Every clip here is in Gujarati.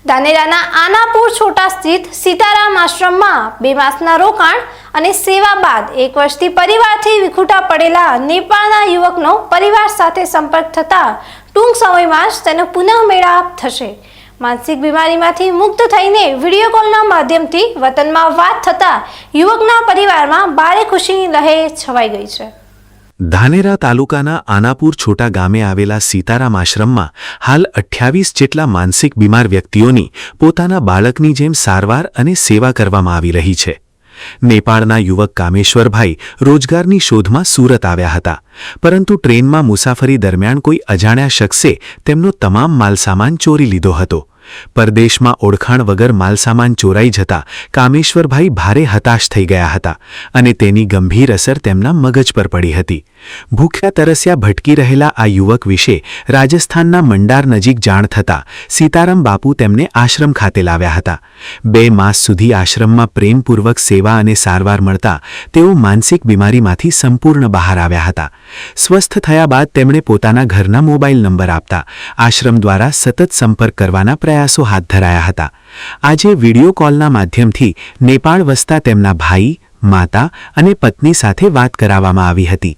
ધાનેરાના આનાપુર છોટા સ્થિત સીતારામ આશ્રમમાં 2 માસના રોકાણ અને સેવા બાદ 1 વર્ષથી પરિવારથી વિખૂટા પડેલા નેપાળના યુવકનો પરિવાર સાથે સંપર્ક થતા ટૂંક સમયમાં જ તેનો પુનઃ મેળાપ થશે। માનસિક બીમારીમાંથી મુક્ત થઈને વિડીયો કોલના માધ્યમથી વતનમાં વાત થતા યુવકના પરિવારમાં ભારે ખુશીની લહેર છવાઈ ગઈ છે। ધાનેરા તાલુકાના આનાપુર છોટા ગામે આવેલા સીતારામ આશ્રમમાં હાલ 28 જેટલા માનસિક બીમાર વ્યક્તિઓની પોતાના બાળકની જેમ સારવાર અને સેવા કરવામાં આવી રહી છે। નેપાળના યુવક કામેશ્વરભાઈ રોજગારની શોધમાં સુરત આવ્યા હતા, પરંતુ ટ્રેનમાં મુસાફરી દરમિયાન કોઈ અજાણ્યા શખ્સે તેમનો તમામ માલસામાન ચોરી લીધો હતો। પરદેશમાં ઓળખાણ વગર માલસામાન ચોરાઈ જતા કામેશ્વરભાઈ ભારે હતાશ થઈ ગયા હતા અને તેની ગંભીર અસર તેમના મગજ પર પડી હતી। ભૂખ્યા તરસ્યા ભટકી રહેલા આ યુવક વિશે રાજસ્થાનના મંડાર નજીક જાણ થતાં સીતારામ બાપુ તેમને આશ્રમ ખાતે લાવ્યા હતા। 2 માસ સુધી આશ્રમમાં પ્રેમપૂર્વક સેવા અને સારવાર મળતા તેઓ માનસિક બીમારીમાંથી સંપૂર્ણ બહાર આવ્યા હતા। સ્વસ્થ થયા બાદ તેમણે પોતાના ઘરના મોબાઈલ નંબર આપતા આશ્રમ દ્વારા સતત સંપર્ક કરવાના પ્રયાસો હાથ ધરાયા હતા। આજે વિડીયો કોલના માધ્યમથી નેપાળ વસતા તેમના ભાઈ, માતા અને પત્ની સાથે વાત કરાવવામાં આવી હતી।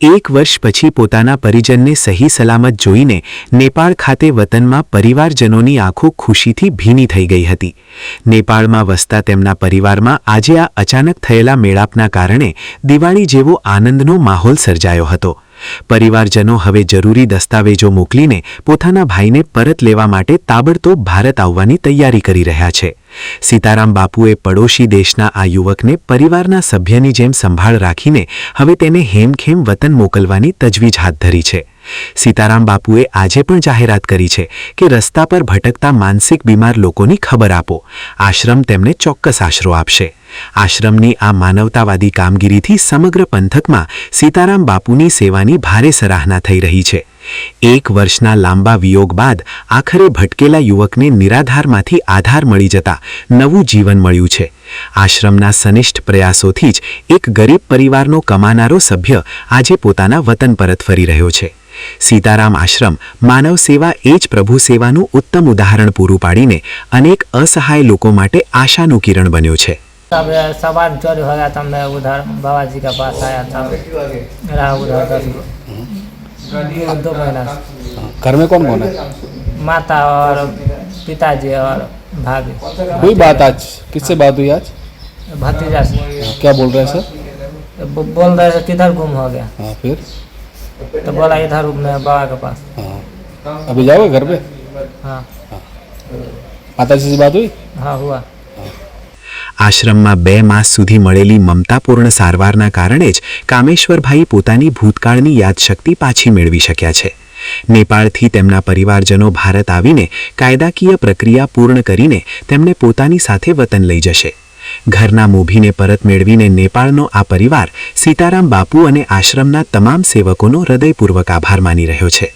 1 વર્ષ પછી પોતાના પરિજનને સહી સલામત જોઈને નેપાળ ખાતે વતનમાં પરિવારજનોની આંખો ખુશીથી ભીની થઈ ગઈ હતી। નેપાળમાં વસતા તેમના પરિવારમાં આજે આ અચાનક થયેલા મેળાપના કારણે દિવાળી જેવો આનંદનો માહોલ સર્જાયો હતો। પરિવારજનો હવે જરૂરી દસ્તાવેજો મોકલીને પોતાના ભાઈને પરત લેવા માટે તાબડતોબ ભારત આવવાની તૈયારી કરી રહ્યા છે। સીતારામ બાપુએ પડોશી દેશના આ યુવકને પરિવારના સભ્યની જેમ સંભાળ રાખીને હવે તેને હેમખેમ વતન મોકલવાની તજવીજ હાથ ધરી છે। સીતારામ બાપુએ આજે પણ જાહેરાત કરી છે કે રસ્તા પર ભટકતા માનસિક બીમાર લોકોની ખબર આપો, આશ્રમ તેમને ચોક્કસ આશરો આપશે। આશ્રમની આ માનવતાવાદી કામગીરીથી સમગ્ર પંથકમાં સીતારામ બાપુની સેવાની ભારે સરાહના થઈ રહી છે। 1 વર્ષના લાંબા વિયોગ બાદ આખરે ભટકેલા યુવકને નિરાધારમાંથી આધાર મળી જતા નવું જીવન મળ્યું છે। આશ્રમના સનિષ્ઠ પ્રયાસોથી જ એક ગરીબ પરિવારનો કમાનારો સભ્ય આજે પોતાના વતન પરત ફરી રહ્યો છે। સીતારામ આશ્રમ માનવ સેવા એ જ પ્રભુ સેવાનું ઉત્તમ ઉદાહરણ પૂરું પાડીને અનેક અસહાય લોકો માટે આશાનું કિરણ બન્યો છે। तब सामान चोरी हो गया था, मैं उधर बाबा जी के पास आया था, रहा उधर 2 महीना। घर में कौन कौन है? माता और पिताजी और भाभी। कोई बात आज किससे बात हुई आज? भतीजा से। क्या बोल रहे हैं सर? बोल रहे थे किधर गुम हो गया। हाँ फिर? तो बोला इधर मैं बाबा के पास। हाँ अभी जाओगे घर पे? हाँ। माताजी से बात हुई? हाँ हुआ। આશ્રમમાં 2 માસ સુધી મળેલી મમતાપૂર્ણ સારવારના કારણે જ કામેશ્વરભાઈ પોતાની ભૂતકાળની યાદશક્તિ પાછી મેળવી શક્યા છે। નેપાળથી તેમના પરિવારજનો ભારત આવીને કાયદાકીય પ્રક્રિયા પૂર્ણ કરીને તેમને પોતાની સાથે વતન લઈ જશે। ઘરના મોભીને પરત મેળવીને નેપાળનો આ પરિવાર સીતારામ બાપુ અને આશ્રમના તમામ સેવકોનો હૃદયપૂર્વક આભાર માની રહ્યો છે।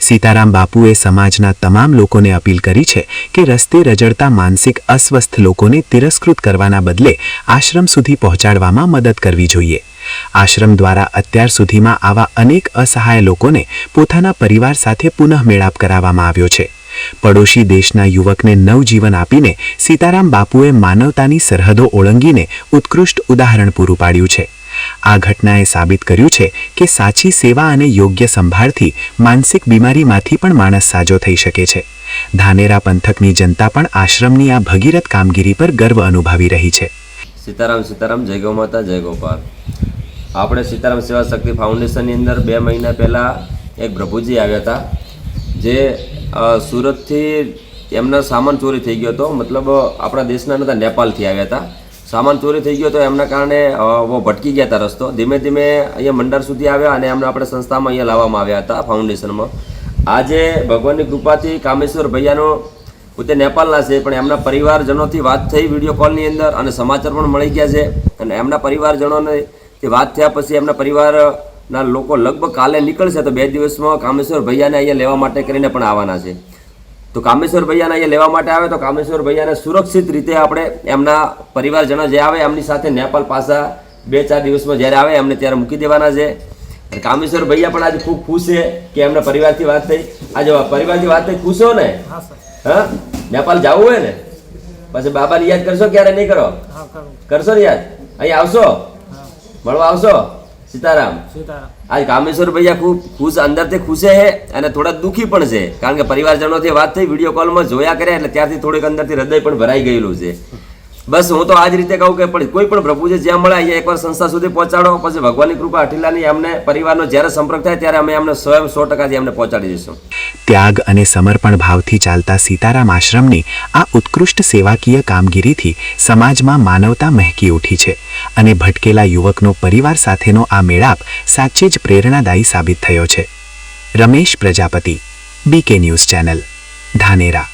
સીતારામ બાપુએ સમાજના તમામ લોકોને અપીલ કરી છે કે રસ્તે રજડતા માનસિક અસ્વસ્થ લોકોને તિરસ્કૃત કરવાના બદલે આશ્રમ સુધી પહોંચાડવામાં મદદ કરવી જોઈએ। આશ્રમ દ્વારા અત્યાર સુધીમાં આવા અનેક અસહાય લોકોને પોતાના પરિવાર સાથે પુનઃ મેળાપ કરાવવામાં આવ્યો છે। પડોશી દેશના યુવકને નવજીવન આપીને સીતારામ બાપુએ માનવતાની સરહદો ઓળંગીને ઉત્કૃષ્ટ ઉદાહરણ પૂરું પાડ્યું છે। આ ઘટનાએ સાબિત કર્યું છે કે સાચી સેવા અને યોગ્ય સંભાળથી માનસિક બીમારીમાંથી પણ માણસ સાજો થઈ શકે છે। ધાનેરા પંથકની જનતા પણ આશ્રમની આ ભગીરથ કામગીરી પર ગર્વ અનુભવી રહી છે। સીતારામ સીતારામ, જય ગૌ માતા, જય ગોપાલ। આપણે સીતારામ સેવા શક્તિ ફાઉન્ડેશનની અંદર 2 મહિના પહેલાં એક પ્રભુજી આવ્યા હતા, જે સુરતથી એમનો સામાન ચોરી થઈ ગયો હતો। મતલબ આપણા દેશના નતા, નેપાળથી આવ્યા હતા। સામાન ચોરી થઈ ગયો તો એમના કારણે वो ભટકી ગયા હતા રસ્તો। ધીમે ધીમે અહીંયા મંડાર સુધી આવ્યા અને એમને આપણે સંસ્થામાં અહીંયા લાવવામાં આવ્યા હતા ફાઉન્ડેશનમાં। આજે ભગવાનની કૃપાથી કામેશ્વર ભૈયાનો પોતે નેપાળના છે, પણ એમના પરિવારજનોથી વાત થઈ વિડીયો કોલની અંદર અને સમાચાર પણ મળી ગયા છે। અને એમના પરિવારજનોને વાત થયા પછી એમના પરિવારના લોકો લગભગ કાલે નીકળશે, તો 2 દિવસમાં કામેશ્વર ભૈયાને અહીંયા લેવા માટે કરીને પણ આવવાના છે। તો કામેશ્વર ભૈયાને અહીંયા લેવા માટે આવે તો કામેશ્વર ભૈયાને સુરક્ષિત રીતે આપણે એમના પરિવારજનો જે આવે એમની સાથે નેપાળ પાછા 2-4 દિવસમાં જ્યારે આવે એમને ત્યારે મૂકી દેવાના છે। કામેશ્વર ભૈયા પણ આજે ખૂબ ખુશ છે કે એમના પરિવારથી વાત થઈ। આજે પરિવારથી વાત થઈ, ખુશ હો ને? हाँ सर। हाँ નેપાલ જવું હોય ને પછી બાબાને યાદ કરશો ક્યારે નહીં કરો? હા કરું. કરશો ને યાદ? અહીં આવશો, મળવા આવશો? સીતારામ. સીતારામ. આજ કામેશ્વર ભૈયા ખૂબ ખુશ, અંદરથી ખુશે છે અને થોડા દુઃખી પણ છે, કારણ કે પરિવારજનોથી વાત થઈ, વિડીયો કોલમાં જોયા કર્યા એટલે ત્યારથી થોડીક અંદરથી હૃદય પણ ભરાઈ ગયેલું છે. બસ હું તો આ જ રીતે કહું કે પણ કોઈ પણ પ્રભુજી જ્યાં મળે અહીંયા એકવાર સંસ્થા સુધી પહોંચાડો, પછી ભગવાનની કૃપા અઠીલાની અમને પરિવારનો જ્યારે સંપર્ક થાય ત્યારે અમે અમને 100% અમને પહોંચાડી દઈશું. ત્યાગ અને સમર્પણ ભાવથી ચાલતા સીતારામ આશ્રમની આ ઉત્કૃષ્ટ સેવાકીય કામગીરીથી સમાજમાં માનવતા મહેકી ઉઠી છે અને ભટકેલા યુવકનો પરિવાર સાથેનો આ મેળાપ સાચે જ પ્રેરણાદાયી સાબિત થયો છે. Ramesh Prajapati, BK news channel, Dhanera.